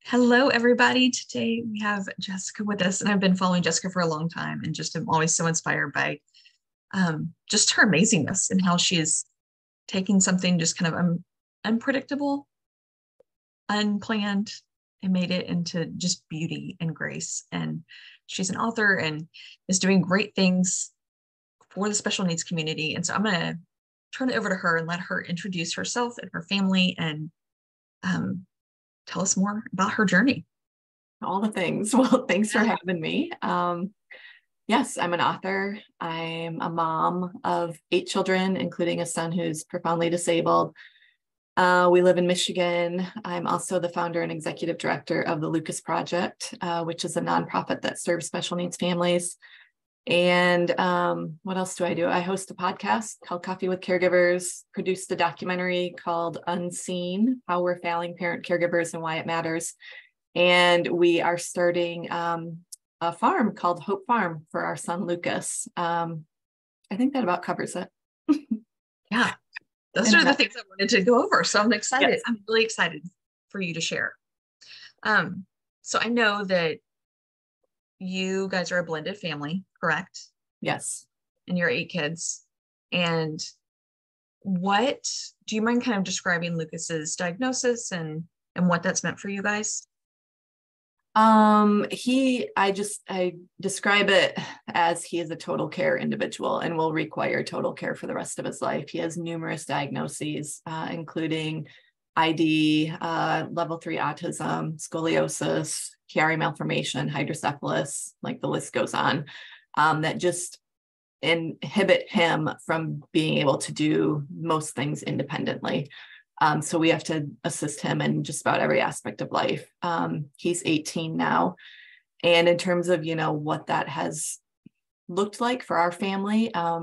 Hello, everybody. Today we have Jessica with us, and I've been following Jessica for a long time and just am always so inspired by just her amazingness and how she is taking something just kind of unpredictable, unplanned, and made it into just beauty and grace. And she's an author and is doing great things for the special needs community. And so I'm going to turn it over to her and let her introduce herself and her family and um, tell us more about her journey. All the things. Well, thanks for having me. Yes, I'm an author. I'm a mom of 8 children, including a son who's profoundly disabled. We live in Michigan. I'm also the founder and executive director of the Lucas Project, which is a nonprofit that serves special needs families. And what else do? I host a podcast called Coffee with Caregivers, produced a documentary called Unseen, How We're Failing Parent Caregivers and Why It Matters. And we are starting a farm called Hope Farm for our son, Lucas. I think that about covers it. Yeah, those are the things I wanted to go over. So I'm excited. Yes. I'm really excited for you to share. So I know that you guys are a blended family, correct? Yes. And you're 8 kids. And what do you mind kind of describing Lucas's diagnosis and what that's meant for you guys? I describe it as he is a total care individual and will require total care for the rest of his life. He has numerous diagnoses, including ID, level 3 autism, scoliosis, Chiari malformation, hydrocephalus, like the list goes on, that just inhibit him from being able to do most things independently. So we have to assist him in just about every aspect of life. He's 18 now. And in terms of, what that has looked like for our family, I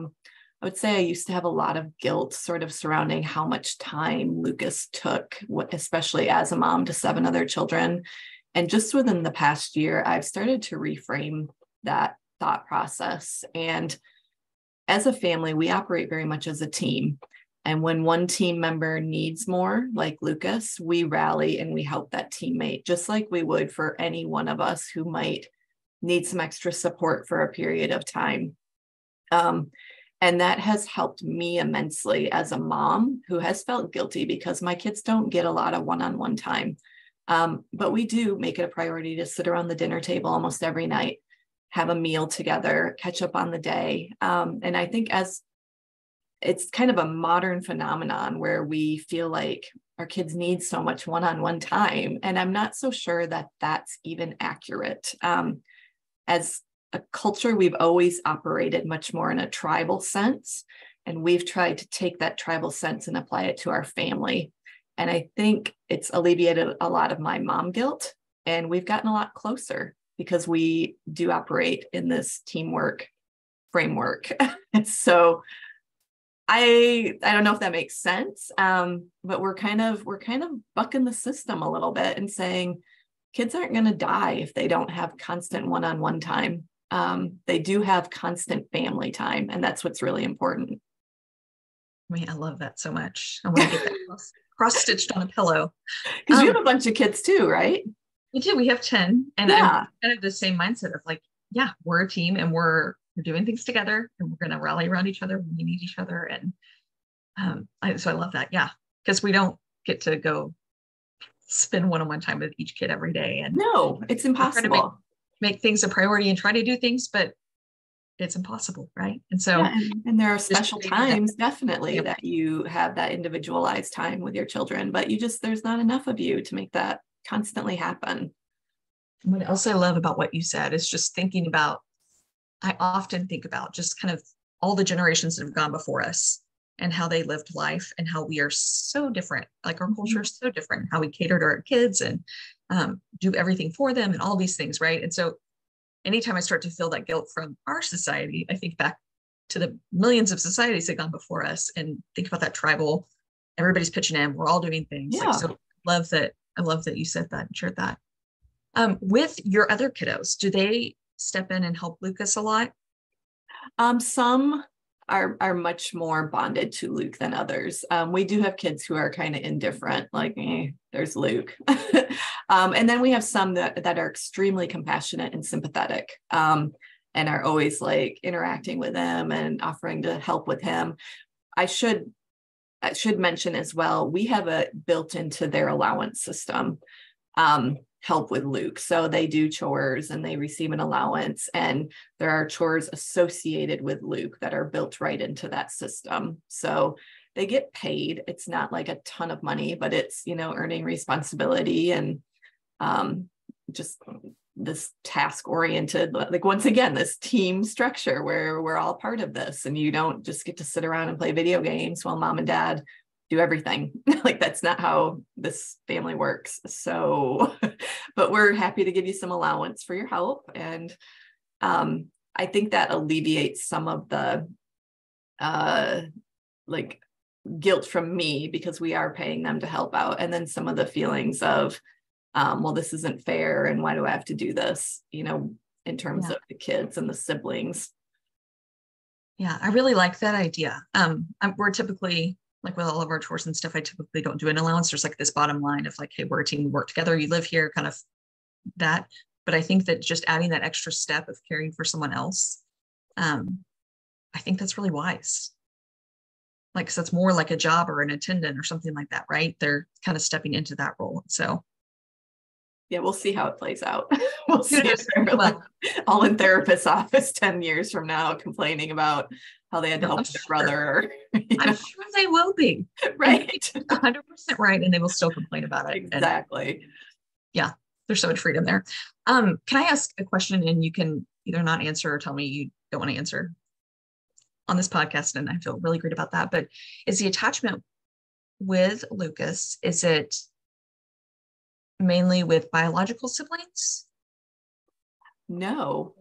would say I used to have a lot of guilt sort of surrounding how much time Lucas took, especially as a mom to 7 other children. And just within the past year, I've started to reframe that thought process. And as a family, we operate very much as a team. And when one team member needs more, like Lucas, we rally and we help that teammate, just like we would for any one of us who might need some extra support for a period of time. And that has helped me immensely as a mom who has felt guilty because my kids don't get a lot of one-on-one time. But we do make it a priority to sit around the dinner table almost every night, have a meal together, catch up on the day. And I think as it's kind of a modern phenomenon where we feel like our kids need so much one-on-one time. And I'm not so sure that that's even accurate. As a culture, we've always operated much more in a tribal sense. And we've tried to take that tribal sense and apply it to our family. And I think it's alleviated a lot of my mom guilt. And we've gotten a lot closer because we do operate in this teamwork framework. So I don't know if that makes sense, but we're kind of bucking the system a little bit and saying kids aren't going to die if they don't have constant one-on-one time. They do have constant family time, and that's what's really important. I love that so much. I want to get that cross-stitched on a pillow. Because you have a bunch of kids too, right? We do. We have 10, and I'm kind of the same mindset of like, yeah, we're a team, and we're doing things together, and we're going to rally around each other when we need each other. And so I love that. Yeah. Because we don't get to go spend one-on-one time with each kid every day. And no, it's impossible. Make things a priority and try to do things, but it's impossible. Right. And so, and there are special times definitely that you have that individualized time with your children, but there's not enough of you to make that constantly happen. What else I love about what you said is just thinking about, I often think about just kind of all the generations that have gone before us and how they lived life and how we are so different. Like our culture is so different, how we cater to our kids and do everything for them and all these things, right? And so anytime I start to feel that guilt from our society, I think back to the millions of societies that have gone before us and think about that tribal, everybody's pitching in, we're all doing things. Yeah. Like, so I love that you said that and shared that. With your other kiddos, do they step in and help Lucas a lot? Some, are much more bonded to Luke than others. We do have kids who are kind of indifferent, like, there's Luke. And then we have some that are extremely compassionate and sympathetic, and are always like interacting with him and offering to help with him. I should mention as well, we have a built into their allowance system, help with Luke. So they do chores and they receive an allowance, and there are chores associated with Luke that are built right into that system. So they get paid. It's not like a ton of money, but it's, earning responsibility and just this task oriented, like, once again, this team structure where we're all part of this, and you don't just get to sit around and play video games while mom and dad do everything. Like, that's not how this family works. So, but we're happy to give you some allowance for your help. And I think that alleviates some of the like guilt from me, because we are paying them to help out. And then some of the feelings of, well, this isn't fair, and why do I have to do this, in terms of the kids and the siblings. Yeah, I really like that idea. We're typically, like with all of our chores and stuff, I typically don't do an allowance. There's like this bottom line of like, hey, we're a team, we work together, you live here, kind of that. But I think that just adding that extra step of caring for someone else, I think that's really wise. Like, 'cause that's more like a job or an attendant or something like that, right? They're kind of stepping into that role. So yeah, we'll see how it plays out. We'll see if they're they're like all in therapist's office 10 years from now complaining about how they had to help their brother. I'm sure they will be. Right. 100% right. And they will still complain about it. Exactly. And yeah, there's so much freedom there. Can I ask a question, and you can either not answer or tell me you don't want to answer on this podcast, and I feel really great about that. But is the attachment with Lucas, is it mainly with biological siblings? No.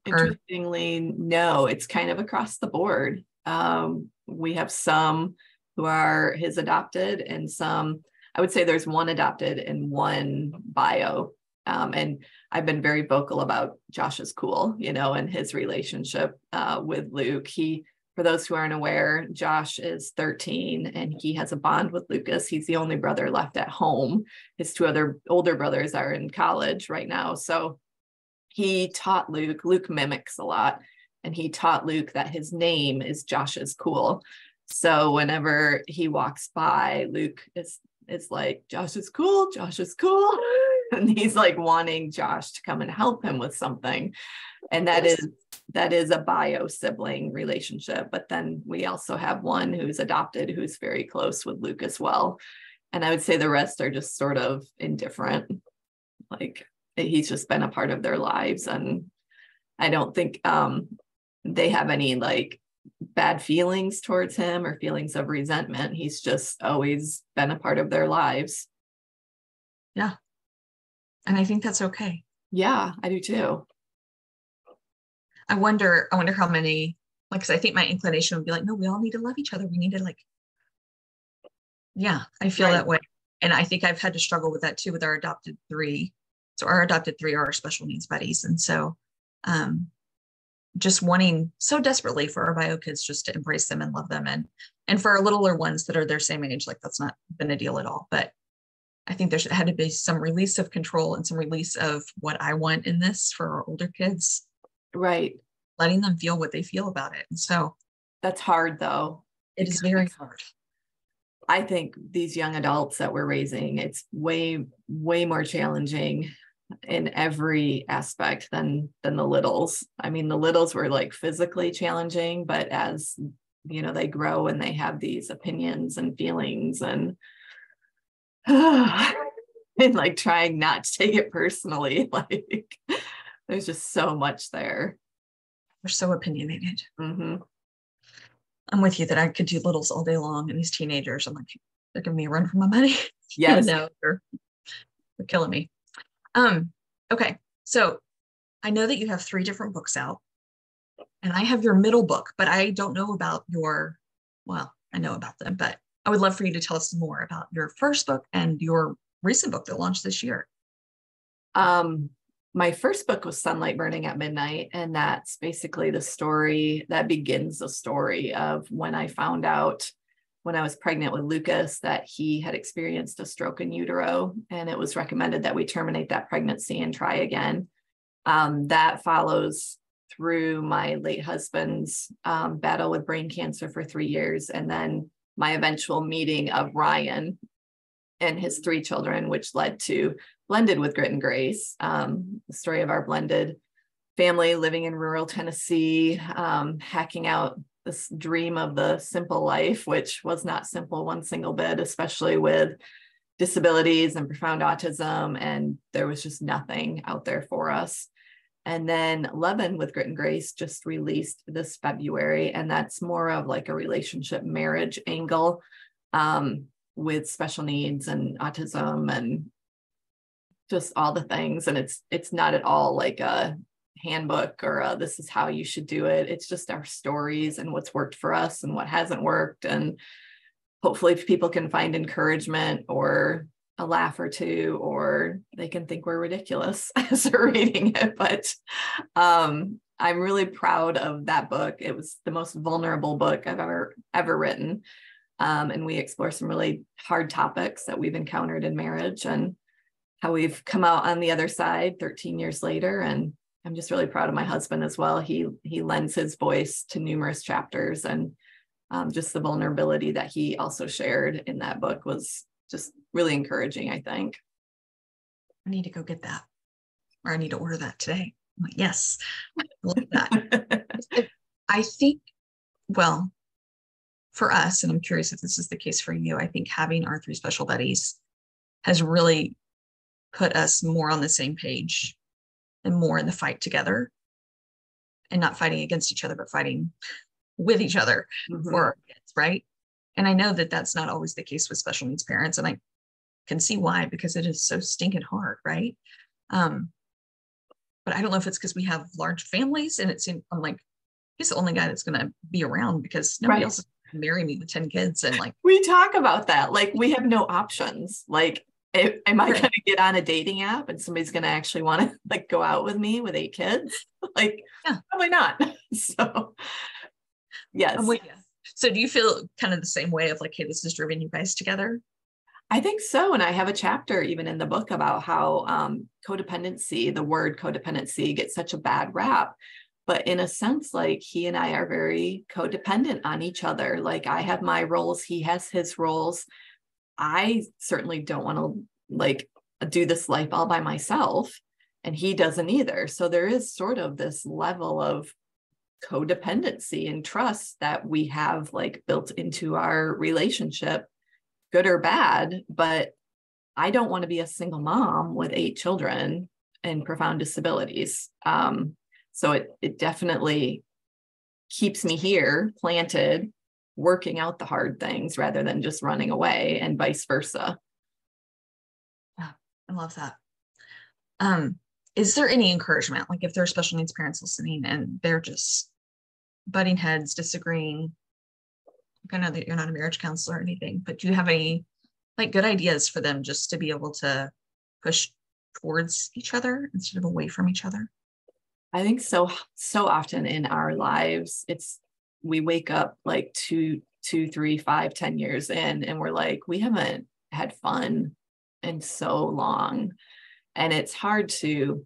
Interestingly, no, it's kind of across the board. We have some who are his adopted, and some, I would say there's one adopted and one bio. And I've been very vocal about Josh is cool, and his relationship with Luke. For those who aren't aware, Josh is 13 and he has a bond with Lucas. He's the only brother left at home. His two other older brothers are in college right now. So he taught Luke mimics a lot, and he taught Luke that his name is Josh is cool. So whenever he walks by, Luke is like, Josh is cool, Josh is cool. And he's like wanting Josh to come and help him with something. And that is a bio sibling relationship. But then we also have one who's adopted, who's very close with Luke as well. And I would say the rest are just sort of indifferent. Like, he's just been a part of their lives. And I don't think they have any like bad feelings towards him or feelings of resentment. He's just always been a part of their lives. Yeah. And I think that's okay. Yeah, I do too. I wonder how many, like, 'cause I think my inclination would be like, no, we all need to love each other. We need to like, yeah, I feel that way. And I think I've had to struggle with that too, with our adopted three. So our adopted three are our special needs buddies. And so just wanting so desperately for our bio kids just to embrace them and love them. And for our littler ones that are their same age, like that's not been a deal at all. But I think there had to be some release of control and some release of what I want in this for our older kids. Right. Letting them feel what they feel about it. And so that's hard though. It is very hard. I think these young adults that we're raising, it's way, way more challenging in every aspect than the littles. I mean, the littles were like physically challenging, but as they grow and they have these opinions and feelings and like trying not to take it personally, like there's just so much there. We're so opinionated. Mm-hmm. I'm with you that I could do littles all day long, and these teenagers, I'm like, they're giving me a run for my money. Yes. No, they're killing me. Okay. So I know that you have 3 different books out, and I have your middle book, but I don't know about I know about them, but I would love for you to tell us more about your first book and your recent book that launched this year. My first book was Sunlight Burning at Midnight. And that's basically the story that begins the story of when I found out when I was pregnant with Lucas that he had experienced a stroke in utero, and it was recommended that we terminate that pregnancy and try again. That follows through my late husband's battle with brain cancer for 3 years, and then my eventual meeting of Ryan and his 3 children, which led to Blended with Grit and Grace, the story of our blended family living in rural Tennessee, hacking out this dream of the simple life, which was not simple one single bit, especially with disabilities and profound autism. And there was just nothing out there for us. And then Leaven with Grit and Grace just released this February. And that's more of like a relationship marriage angle with special needs and autism and just all the things. And it's not at all like a handbook or this is how you should do it. It's just our stories and what's worked for us and what hasn't worked. And hopefully if people can find encouragement or a laugh or two, or they can think we're ridiculous as they're reading it. But I'm really proud of that book. It was the most vulnerable book I've ever written. And we explore some really hard topics that we've encountered in marriage and how we've come out on the other side 13 years later. And I'm just really proud of my husband as well. He lends his voice to numerous chapters, and just the vulnerability that he also shared in that book was just really encouraging, I think. I need to go get that, or I need to order that today. I'm like, yes, I love that. I think, well, for us, and I'm curious if this is the case for you, I think having our 3 special buddies has really put us more on the same page and more in the fight together, and not fighting against each other, but fighting with each other for our kids, right? And I know that that's not always the case with special needs parents, and I can see why, because it is so stinking hard, right? But I don't know if it's because we have large families, and it seems I'm like, he's the only guy that's going to be around because nobody else is going to marry me with 10 kids. And like, we talk about that, like we have no options. Like, am I going to get on a dating app and somebody's going to actually want to like go out with me with 8 kids? Like, yeah, probably not. So, yes. I'm with you. So do you feel kind of the same way of like, hey, this has driven you guys together? I think so. And I have a chapter even in the book about how codependency, the word codependency, gets such a bad rap. But in a sense, like he and I are very codependent on each other. Like I have my roles, he has his roles. I certainly don't want to like do this life all by myself, and he doesn't either. So there is sort of this level of codependency and trust that we have like built into our relationship, good or bad. But I don't want to be a single mom with 8 children and profound disabilities. So it definitely keeps me here planted, working out the hard things rather than just running away, and vice versa. Yeah, I love that. Is there any encouragement? Like if there are special needs parents listening and they're just butting heads, disagreeing. I know that you're not a marriage counselor or anything, but do you have any like good ideas for them just to be able to push towards each other instead of away from each other? I think so often in our lives, we wake up like 2, 3, 5, 10 years in, and we're like, we haven't had fun in so long. And it's hard to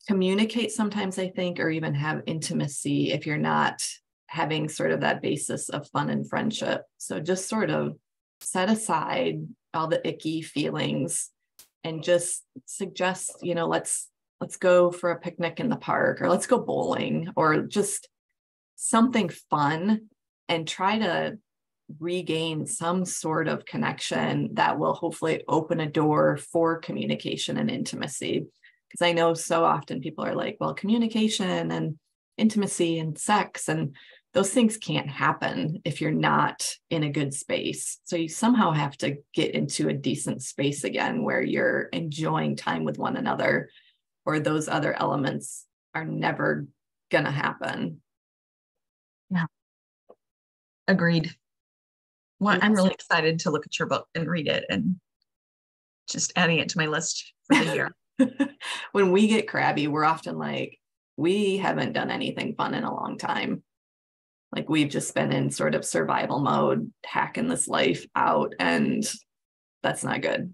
communicate sometimes, I think, or even have intimacy if you're not having sort of that basis of fun and friendship. So just sort of set aside all the icky feelings and just suggest, let's go for a picnic in the park, or let's go bowling, or just something fun, and try to regain some sort of connection that will hopefully open a door for communication and intimacy. Because I know so often people are like, well, communication and intimacy and sex, and those things can't happen if you're not in a good space. So you somehow have to get into a decent space again where you're enjoying time with one another, or those other elements are never going to happen. Yeah. Agreed. Well, I'm really excited to look at your book and read it, and just adding it to my list for the year. when we get crabby, we're often like, we haven't done anything fun in a long time. Like we've just been in sort of survival mode, hacking this life out, and that's not good.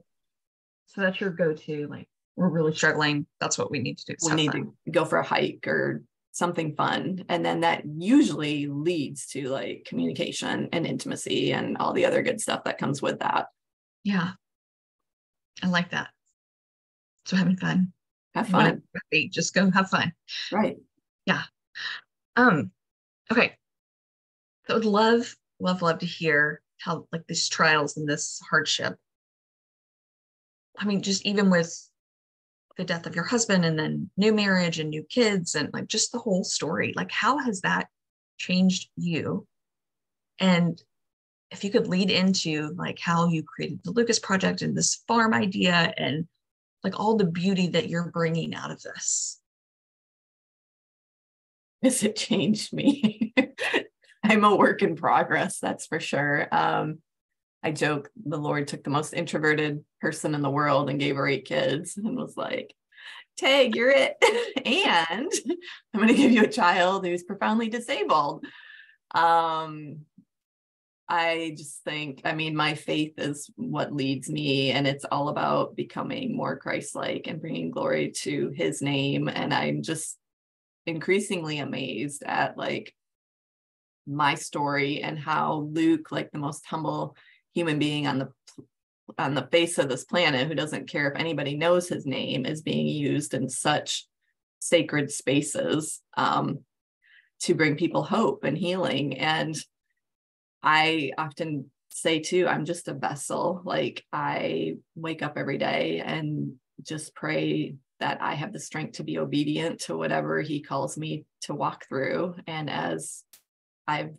So that's your go-to, like we're really struggling. That's what we need to do. We need to go for a hike or something fun. And then that usually leads to like communication and intimacy and all the other good stuff that comes with that. Yeah. I like that. So having fun. Have fun. Just go have fun. Right. Yeah. Okay. So I would love to hear how like these trials and this hardship. I mean, just even with the death of your husband and then new marriage and new kids and like just the whole story, like how has that changed you? And if you could lead into like how you created the Lucas Project and this farm idea and like all the beauty that you're bringing out of this. Has it changed me? I'm a work in progress, that's for sure. I joke the Lord took the most introverted person in the world and gave her 8 kids and was like, Tag, you're it. And I'm going to give you a child who's profoundly disabled. I just think, I mean, my faith is what leads me, and it's all about becoming more Christ-like and bringing glory to his name. And I'm just increasingly amazed at like my story and how Luke, like the most humble human being on the face of this planet, who doesn't care if anybody knows his name, is being used in such sacred spaces to bring people hope and healing. And I often say too, I'm just a vessel. Like I wake up every day and just pray that I have the strength to be obedient to whatever he calls me to walk through. And as I've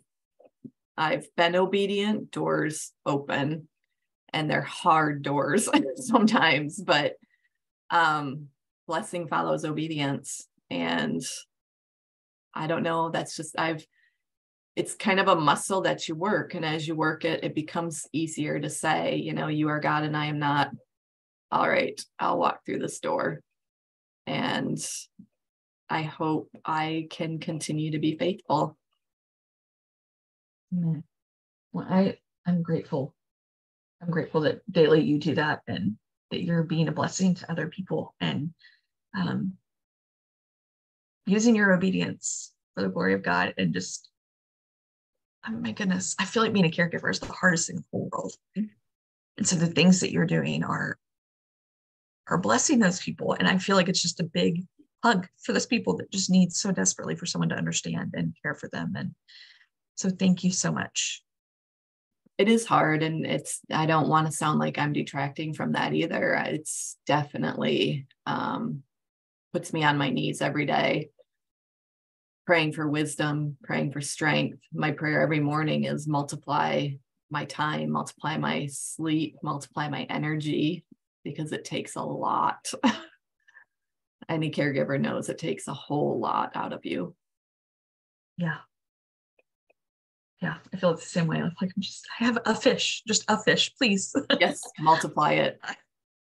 been obedient, doors open, and they're hard doors sometimes, but blessing follows obedience. And I don't know, that's just, it's kind of a muscle that you work. And as you work it, it becomes easier to say, you know, you are God and I am not. All right, I'll walk through this door. And I hope I can continue to be faithful. Amen. Well, I'm grateful. I'm grateful that daily you do that and that you're being a blessing to other people and using your obedience for the glory of God. And just, oh my goodness, I feel like being a caregiver is the hardest thing in the whole world. And so the things that you're doing are blessing those people. And I feel like it's just a big hug for those people that just need so desperately for someone to understand and care for them. And so thank you so much. It is hard, and I don't want to sound like I'm detracting from that either. It's definitely puts me on my knees every day, praying for wisdom, praying for strength. My prayer every morning is multiply my time, multiply my sleep, multiply my energy, because it takes a lot. Any caregiver knows it takes a whole lot out of you. Yeah. Yeah, I feel it's the same way. I'm like, I have a fish, just a fish, please. Yes, multiply it.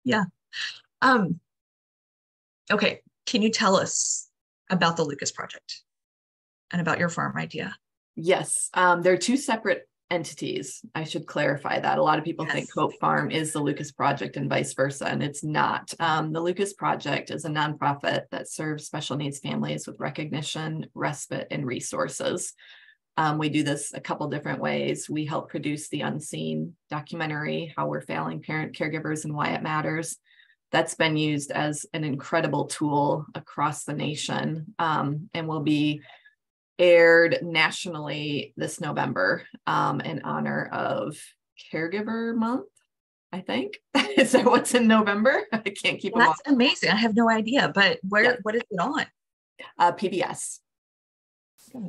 Yeah. Okay, can you tell us about the Lucas Project and about your farm idea? Yes, there are 2 separate entities. I should clarify that. A lot of people think Hope Farm is the Lucas Project and vice versa, and it's not. The Lucas Project is a nonprofit that serves special needs families with recognition, respite, and resources. We do this a couple different ways. We help produce the Unseen documentary, How We're Failing Parent Caregivers and Why It Matters. That's been used as an incredible tool across the nation, and will be aired nationally this November in honor of Caregiver Month, I think. Is that what's in November? I can't keep them That's amazing. I have no idea, but what is it on? PBS.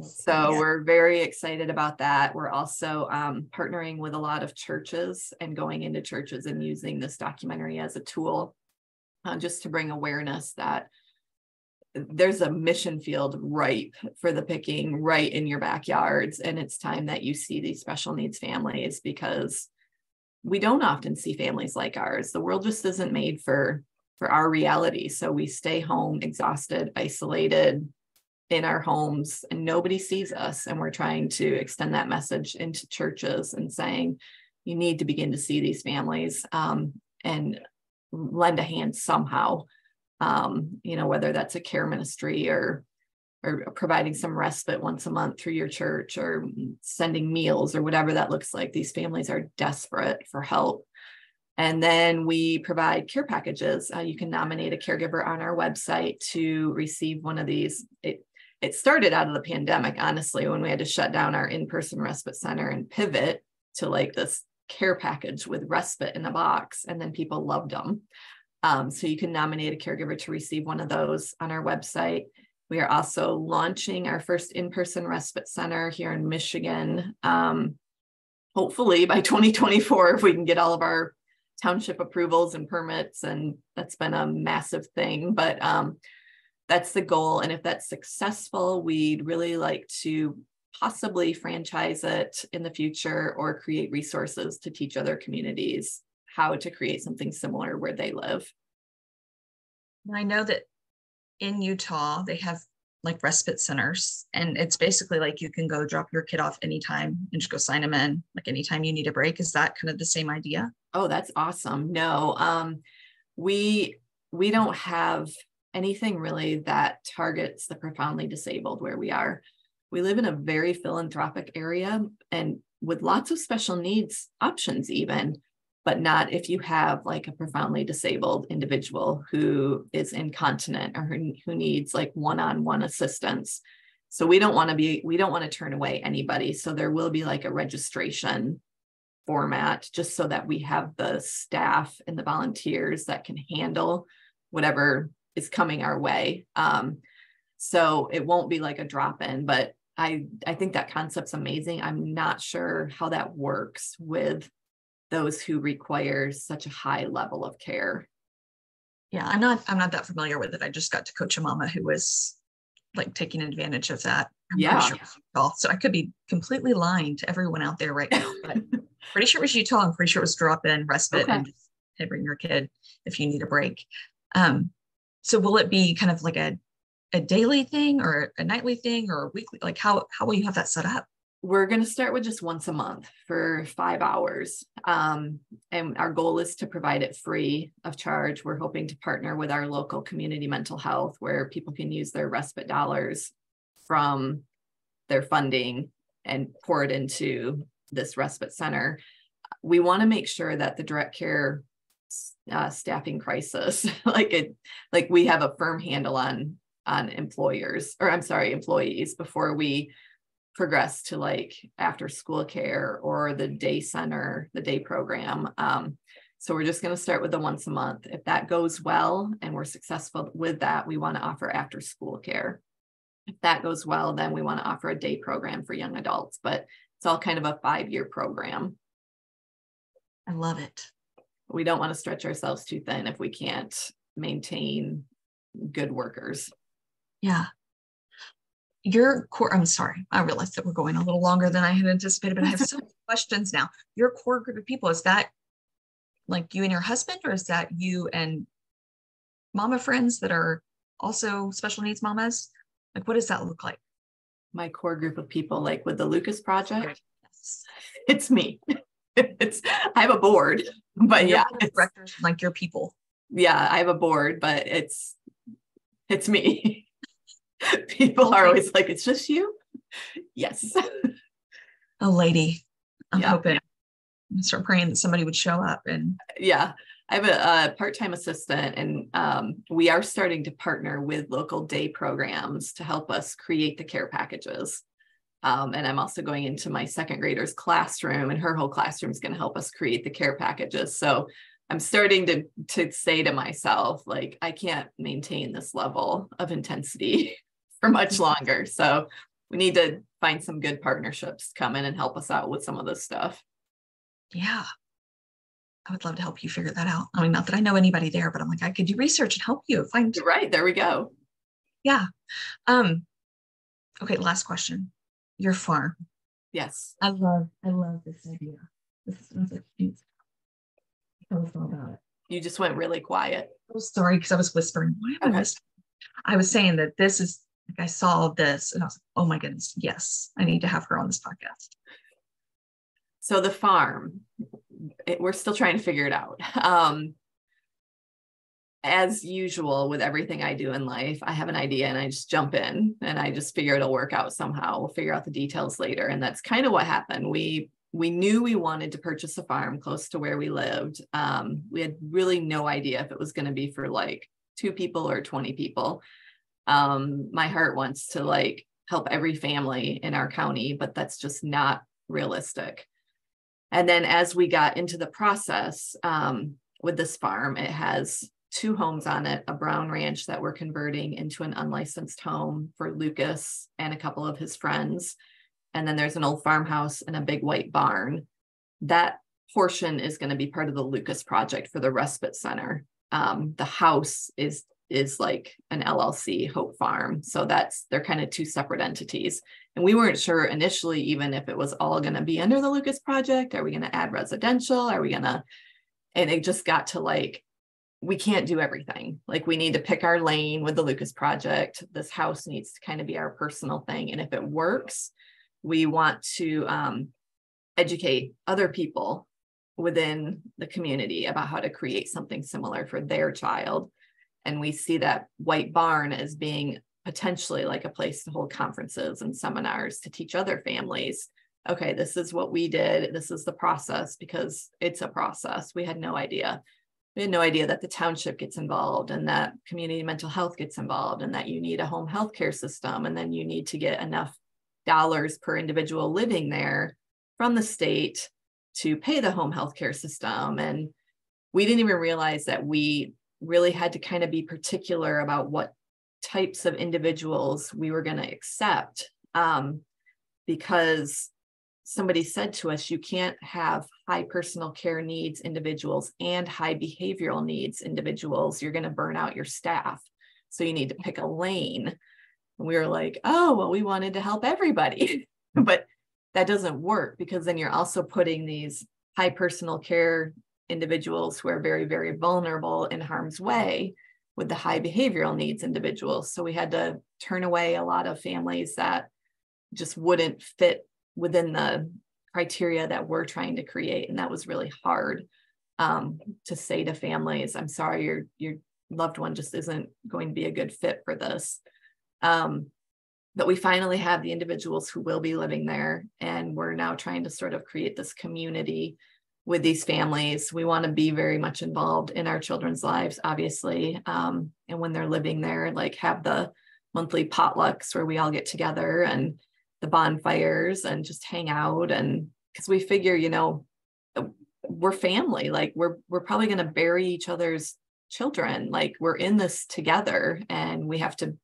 So we're very excited about that. We're also partnering with a lot of churches and going into churches and using this documentary as a tool just to bring awareness that there's a mission field ripe for the picking right in your backyards. And it's time that you see these special needs families, because we don't often see families like ours. The world just isn't made for our reality. So we stay home exhausted, isolated in our homes, and nobody sees us. And we're trying to extend that message into churches and saying, you need to begin to see these families and lend a hand somehow, whether that's a care ministry or providing some respite once a month through your church or sending meals or whatever that looks like. These families are desperate for help. And then we provide care packages. You can nominate a caregiver on our website to receive one of these. It started out of the pandemic, honestly, when we had to shut down our in-person respite center and pivot to like this care package with respite in a box. And then people loved them. So you can nominate a caregiver to receive one of those on our website. We are also launching our first in-person respite center here in Michigan, hopefully by 2024, if we can get all of our township approvals and permits. And that's been a massive thing, but that's the goal. And if that's successful, we'd really like to possibly franchise it in the future or create resources to teach other communities how to create something similar where they live. I know that in Utah, they have like respite centers, and it's basically like you can go drop your kid off anytime and just go sign them in, like anytime you need a break. Is that kind of the same idea? Oh, that's awesome. No, we don't have anything really that targets the profoundly disabled where we are. We live in a very philanthropic area and with lots of special needs options even, but not if you have like a profoundly disabled individual who is incontinent or who needs like one-on-one assistance. So we don't want to turn away anybody. So there will be like a registration format just so that we have the staff and the volunteers that can handle whatever is coming our way. So it won't be like a drop-in, but I think that concept's amazing. I'm not sure how that works with those who require such a high level of care. Yeah, I'm not that familiar with it. I just got to coach a mama who was like taking advantage of that. I'm pretty sure it was Utah. So I could be completely lying to everyone out there right now, but pretty sure it was Utah. I'm pretty sure it was drop-in respite and just bring your kid if you need a break. So will it be kind of like a daily thing or a nightly thing or a weekly? Like how will you have that set up? We're going to start with just once a month for 5 hours. And our goal is to provide it free of charge. We're hoping to partner with our local community mental health where people can use their respite dollars from their funding and pour it into this respite center. We want to make sure that the direct care staffing crisis, like we have a firm handle on employees before we progress to like after school care or the day center, the day program. So we're just going to start with the once a month. If that goes well and we're successful with that, we want to offer after school care. If that goes well, then we want to offer a day program for young adults, but it's all kind of a 5-year program. I love it. We don't want to stretch ourselves too thin if we can't maintain good workers. Yeah. Your core, I'm sorry, I realized that we're going a little longer than I had anticipated, but I have so many questions now. Your core group of people, is that like you and your husband, or is that you and mama friends that are also special needs mamas? Like, what does that look like? My core group of people, like with the Lucas Project, yes. It's me. I have a board, but yeah, directors, like your people. Yeah, I have a board, but it's me. People are always like, it's just you? Yes. Oh, lady. I'm hoping. I'm start praying that somebody would show up. And yeah, I have a part-time assistant, and we are starting to partner with local day programs to help us create the care packages. And I'm also going into my second grader's classroom, and her whole classroom is going to help us create the care packages. So I'm starting to say to myself, like, I can't maintain this level of intensity for much longer. So we need to find some good partnerships, come in and help us out with some of this stuff. Yeah. I would love to help you figure that out. I mean, not that I know anybody there, but I'm like, I could do research and help you find. You're right. There we go. Yeah. Okay. Last question. Your farm. Yes. I love this idea. This sounds like tell us all about it. You just went really quiet. Oh, sorry, because I was whispering. Why am I Okay. whispering? I was saying that this is like I saw this and I was like, oh my goodness, yes, I need to have her on this podcast. So the farm, we're still trying to figure it out. As usual with everything I do in life, I have an idea and I just jump in and I just figure it'll work out somehow. We'll figure out the details later. And that's kind of what happened. We knew we wanted to purchase a farm close to where we lived. We had really no idea if it was going to be for like 2 people or 20 people. My heart wants to like help every family in our county, but that's just not realistic. And then as we got into the process with this farm, it has 2 homes on it, a brown ranch that we're converting into an unlicensed home for Lucas and a couple of his friends. And then there's an old farmhouse and a big white barn. That portion is going to be part of the Lucas project for the respite center. The house is like an LLC, Hope Farm. So they're kind of 2 separate entities. And we weren't sure initially, even if it was all going to be under the Lucas project. Are we going to add residential? And it just got to like, we can't do everything. Like we need to pick our lane with the Lucas project. This house needs to kind of be our personal thing. And if it works, we want to educate other people within the community about how to create something similar for their child. And we see that white barn as being potentially like a place to hold conferences and seminars to teach other families, okay, this is what we did. This is the process, because it's a process. We had no idea. We had no idea that the township gets involved and that community mental health gets involved and that you need a home health care system. And then you need to get enough dollars per individual living there from the state to pay the home health care system. And we didn't even realize that we really had to kind of be particular about what types of individuals we were going to accept, because somebody said to us, you can't have high personal care needs individuals and high behavioral needs individuals. You're going to burn out your staff. So you need to pick a lane. And we were like, oh, well, we wanted to help everybody. But that doesn't work, because then you're also putting these high personal care individuals who are very, very vulnerable in harm's way with the high behavioral needs individuals. So we had to turn away a lot of families that just wouldn't fit within the criteria that we're trying to create. And that was really hard to say to families, I'm sorry, your loved one just isn't going to be a good fit for this. But we finally have the individuals who will be living there. And we're now trying to sort of create this community with these families. We want to be very much involved in our children's lives, obviously. And when they're living there, like have the monthly potlucks where we all get together and the bonfires and just hang out. And because we figure, we're family, like we're probably going to bury each other's children. Like we're in this together and we have to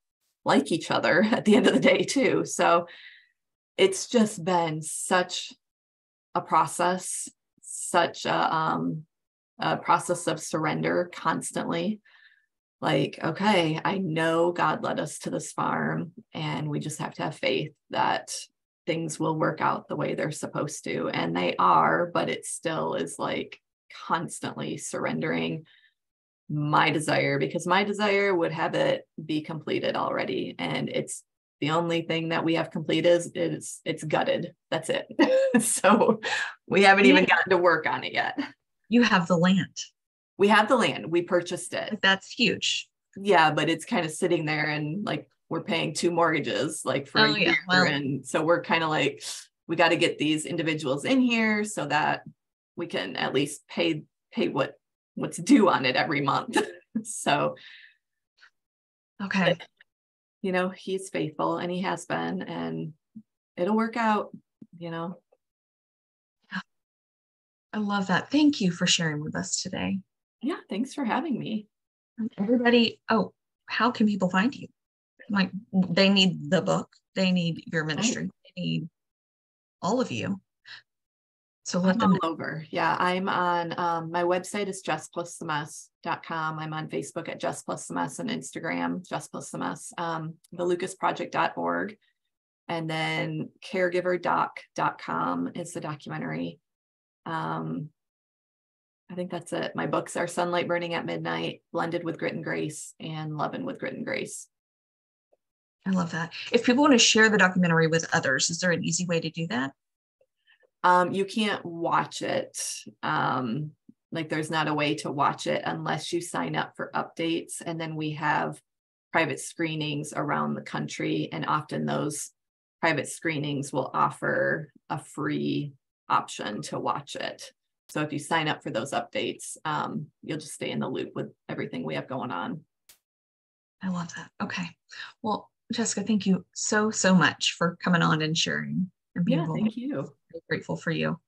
like each other at the end of the day too. So it's just been such a process, such a process of surrender constantly. Like, okay, I know God led us to this farm and we just have to have faith that things will work out the way they're supposed to. And they are, but it still is like constantly surrendering my desire, because my desire would have it be completed already. And it's the only thing that we have completed is it's gutted. That's it. So we haven't even gotten to work on it yet. You have the land. We have the land. We purchased it. That's huge. Yeah, but it's kind of sitting there and like we're paying 2 mortgages like for a year. Well, and so we're kind of like, we got to get these individuals in here so that we can at least pay what's due on it every month. So, okay. He's faithful and he has been, and it'll work out, I love that. Thank you for sharing with us today. Yeah, thanks for having me. Everybody, how can people find you? Like, they need the book, they need your ministry, they need all of you. So let them all over. Yeah, I'm on, my website is jessplusthemess.com. I'm on Facebook at Jess Plus the Mess and Instagram, Jess Plus the Mess, thelucasproject.org. And then caregiverdoc.com is the documentary. I think that's it. My books are Sunlight Burning at Midnight, Blended with Grit and Grace, and Lovin' with Grit and Grace. I love that. If people want to share the documentary with others, is there an easy way to do that? You can't watch it. Like there's not a way to watch it unless you sign up for updates. And then we have private screenings around the country. And often those private screenings will offer a free option to watch it. So if you sign up for those updates, you'll just stay in the loop with everything we have going on. I love that. Okay. Well, Jessica, thank you so much for coming on and sharing and being vulnerable. Thank you. I'm grateful for you.